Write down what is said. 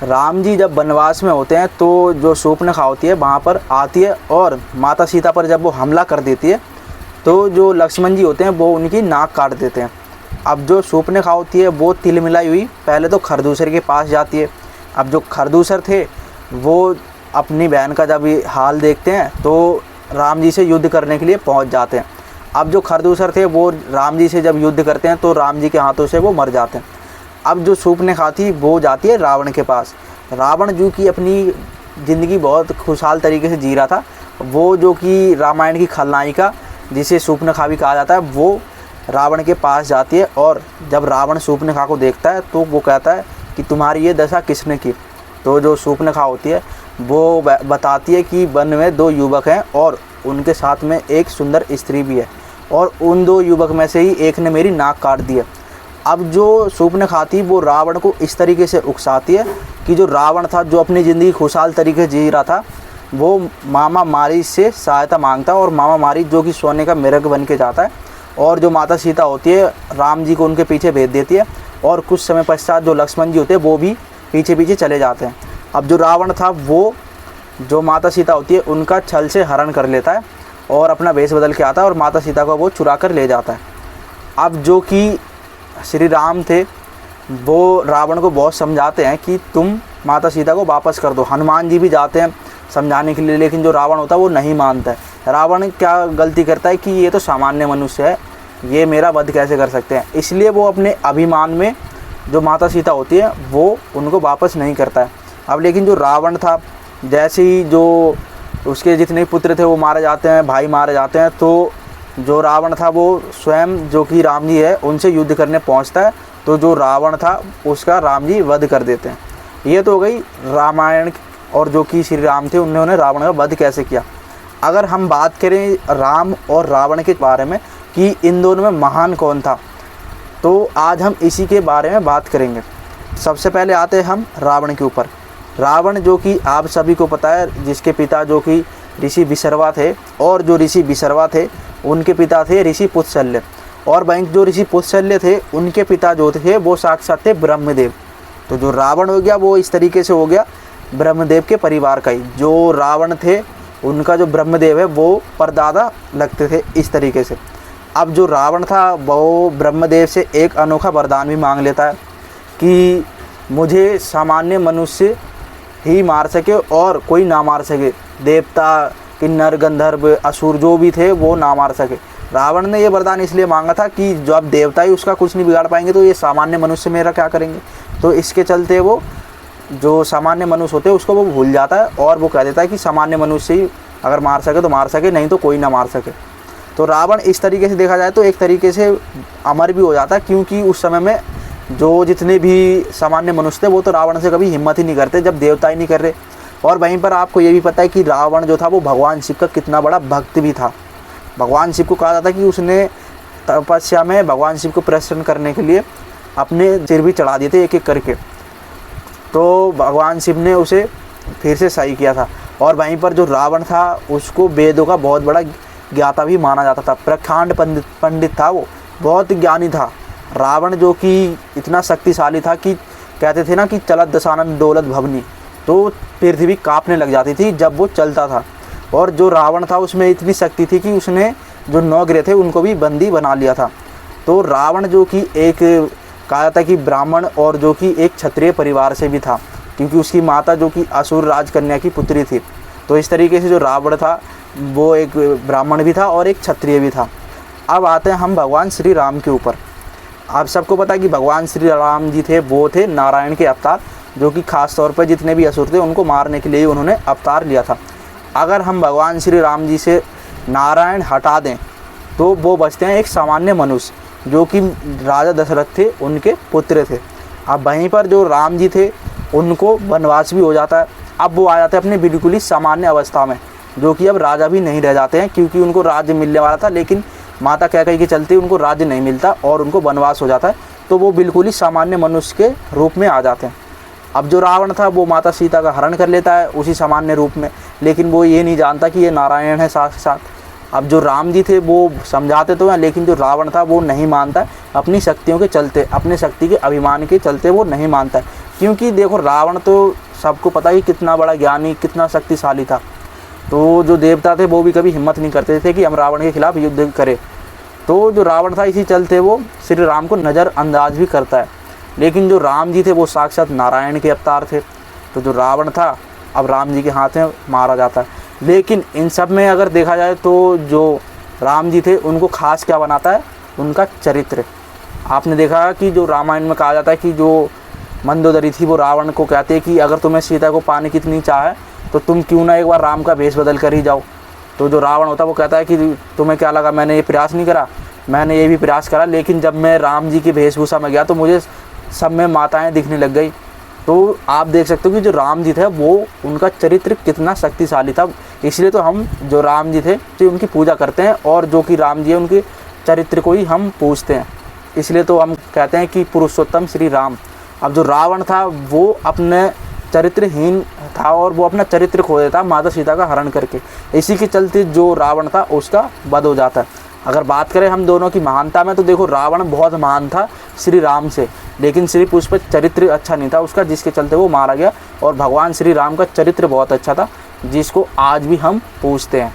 राम जी जब वनवास में होते हैं तो जो शूर्पणखा होती है वहाँ पर आती है और माता सीता पर जब वो हमला कर देती है तो जो लक्ष्मण जी होते हैं वो उनकी नाक काट देते हैं। अब जो शूर्पणखा होती है वो तिल मिलाई हुई पहले तो खरदूसर के पास जाती है। अब जो खरदूसर थे वो अपनी बहन का जब ये हाल देखते हैं तो राम जी से युद्ध करने के लिए पहुंच जाते हैं। अब जो खरदूसर थे वो राम जी से जब युद्ध करते हैं तो राम जी के हाथों से वो मर जाते हैं। अब जो शूर्पणखा थी वो जाती है रावण के पास। रावण जो कि अपनी ज़िंदगी बहुत खुशहाल तरीके से जी रहा था, वो जो कि रामायण की खलनायिका जिसे शूर्पणखा भी कहा जाता है वो रावण के पास जाती है। और जब रावण शूर्पणखा को देखता है तो वो कहता है कि तुम्हारी ये दशा किसने की। तो जो शूर्पणखा होती है वो बताती है कि वन में 2 युवक हैं और उनके साथ में एक सुंदर स्त्री भी है और उन 2 युवक में से ही एक ने मेरी नाक काट दी है। अब जो शूर्पणखा थी वो रावण को इस तरीके से उकसाती है कि जो रावण था जो अपनी ज़िंदगी खुशहाल तरीके से जी रहा था वो मामा मारीच से सहायता मांगता है और मामा मारीच जो कि सोने का मिर्ग बन के जाता है और जो माता सीता होती है राम जी को उनके पीछे भेज देती है और कुछ समय पश्चात जो लक्ष्मण जी होते हैं वो भी पीछे पीछे चले जाते हैं। अब जो रावण था वो जो माता सीता होती है उनका छल से हरण कर लेता है और अपना वेश बदल के आता है और माता सीता को वो चुरा कर ले जाता है। अब जो कि श्री राम थे वो रावण को बहुत समझाते हैं कि तुम माता सीता को वापस कर दो। हनुमान जी भी जाते हैं समझाने के लिए, लेकिन जो रावण होता है वो नहीं मानता है। रावण क्या गलती करता है कि ये तो सामान्य मनुष्य है, ये मेरा वध कैसे कर सकते हैं, इसलिए वो अपने अभिमान में जो माता सीता होती है वो उनको वापस नहीं करता है। अब लेकिन जो रावण था जैसे ही जो उसके जितने पुत्र थे वो मारे जाते हैं, भाई मारे जाते हैं, तो जो रावण था वो स्वयं जो कि राम जी है उनसे युद्ध करने पहुंचता है। तो जो रावण था उसका राम जी वध कर देते हैं। ये तो हो गई रामायण और जो कि श्री राम थे उन्होंने रावण का वध कैसे किया। अगर हम बात करें राम और रावण के बारे में कि इन दोनों में महान कौन था तो आज हम इसी के बारे में बात करेंगे। सबसे पहले आते हैं हम रावण के ऊपर। रावण जो कि आप सभी को पता है जिसके पिता जो कि ऋषि विसर्वा थे और जो ऋषि विसर्वा थे उनके पिता थे ऋषि पुतशल्य और वहीं जो ऋषि पुतशल्य थे उनके पिता जो थे वो साक्षात थे ब्रह्मदेव। तो जो रावण हो गया वो इस तरीके से हो गया ब्रह्मदेव के परिवार का ही। जो रावण थे उनका जो ब्रह्मदेव है वो परदादा लगते थे इस तरीके से। अब जो रावण था वो ब्रह्मदेव से एक अनोखा वरदान भी मांग लेता है कि मुझे सामान्य मनुष्य ही मार सके और कोई ना मार सके, देवता किन्नर गंधर्व असुर जो भी थे वो ना मार सके। रावण ने ये वरदान इसलिए मांगा था कि जो अब देवता ही उसका कुछ नहीं बिगाड़ पाएंगे तो ये सामान्य मनुष्य मेरा क्या करेंगे। तो इसके चलते वो जो सामान्य मनुष्य होते हैं उसको वो भूल जाता है और वो कह देता है कि सामान्य मनुष्य ही अगर मार सके तो मार सके, नहीं तो कोई ना मार सके। तो रावण इस तरीके से देखा जाए तो एक तरीके से अमर भी हो जाता है, क्योंकि उस समय में जो जितने भी सामान्य मनुष्य थे वो तो रावण से कभी हिम्मत ही नहीं करते जब देवता ही नहीं कर रहे। और वहीं पर आपको ये भी पता है कि रावण जो था वो भगवान शिव का कितना बड़ा भक्त भी था। भगवान शिव को कहा जाता है कि उसने तपस्या में भगवान शिव को प्रसन्न करने के लिए अपने सिर भी चढ़ा दिए थे एक एक करके। तो भगवान शिव ने उसे फिर से सही किया था। और वहीं पर जो रावण था उसको वेदों का बहुत बड़ा ज्ञाता भी माना जाता था, प्रखांड पंडित था, वो बहुत ज्ञानी था। रावण जो कि इतना शक्तिशाली था कि कहते थे ना कि चलत दशानन डोलत भवनी, तो पृथ्वी कांपने लग जाती थी जब वो चलता था। और जो रावण था उसमें इतनी शक्ति थी कि उसने जो 9 ग्रह थे उनको भी बंदी बना लिया था। तो रावण जो कि एक कहा जाता है कि ब्राह्मण और जो कि एक क्षत्रिय परिवार से भी था, क्योंकि उसकी माता जो कि असुर राजकन्या की पुत्री थी। तो इस तरीके से जो रावण था वो एक ब्राह्मण भी था और एक क्षत्रिय भी था। अब आते हैं हम भगवान श्री राम के ऊपर। आप सबको पता है कि भगवान श्री राम जी थे वो थे नारायण के अवतार, जो कि खास तौर पर जितने भी असुर थे उनको मारने के लिए ही उन्होंने अवतार लिया था। अगर हम भगवान श्री राम जी से नारायण हटा दें तो वो बचते हैं एक सामान्य मनुष्य जो कि राजा दशरथ थे उनके पुत्र थे। अब वहीं पर जो राम जी थे उनको वनवास भी हो जाता है। अब वो आ जाते हैं अपनी बिल्कुल ही सामान्य अवस्था में, जो कि अब राजा भी नहीं रह जाते हैं, क्योंकि उनको राज्य मिलने वाला था लेकिन माता कैकेयी के चलते उनको राज्य नहीं मिलता और उनको वनवास हो जाता है। तो वो बिल्कुल ही सामान्य मनुष्य के रूप में आ जाते हैं। अब जो रावण था वो माता सीता का हरण कर लेता है उसी सामान्य रूप में, लेकिन वो ये नहीं जानता कि ये नारायण है साक्षात। अब जो राम जी थे वो समझाते तो हैं, लेकिन जो रावण था वो नहीं मानता है, अपनी शक्तियों के चलते, अपनी शक्ति के अभिमान के चलते वो नहीं मानता है। क्योंकि देखो रावण तो सबको पता ही कितना बड़ा ज्ञानी, कितना शक्तिशाली था। तो जो देवता थे वो भी कभी हिम्मत नहीं करते थे कि हम रावण के खिलाफ युद्ध करें। तो जो रावण था इसी चलते वो श्री राम को नज़रअंदाज भी करता है। लेकिन जो राम जी थे वो साक्षात नारायण के अवतार थे। तो जो रावण था अब राम जी के हाथ में मारा जाता है। लेकिन इन सब में अगर देखा जाए तो जो राम जी थे उनको खास क्या बनाता है, उनका चरित्र। आपने देखा कि जो रामायण में कहा जाता है कि जो मंदोदरी थी वो रावण को कहते हैं कि अगर तुम्हें सीता को पाने की इतनी चाह है तो तुम क्यों ना एक बार राम का भेष बदल कर ही जाओ। तो जो रावण होता है वो कहता है कि तुम्हें क्या लगा मैंने ये प्रयास नहीं करा, मैंने ये भी प्रयास करा, लेकिन जब मैं राम जी की वेशभूषा में गया तो मुझे सब में माताएं दिखने लग गई। तो आप देख सकते हो कि जो राम जी थे वो उनका चरित्र कितना शक्तिशाली था। इसलिए तो हम जो राम जी थे तो उनकी पूजा करते हैं, और जो कि राम जी है उनके चरित्र को ही हम पूजते हैं। इसलिए तो हम कहते हैं कि पुरुषोत्तम श्री राम। अब जो रावण था वो अपने चरित्रहीन था और वो अपना चरित्र खो देता माता सीता का हरण करके। इसी के चलते जो रावण था उसका वध हो जाता है। अगर बात करें हम दोनों की महानता में तो देखो रावण बहुत महान था श्री राम से, लेकिन श्री पुष्प चरित्र अच्छा नहीं था उसका, जिसके चलते वो मारा गया। और भगवान श्री राम का चरित्र बहुत अच्छा था जिसको आज भी हम पूजते हैं।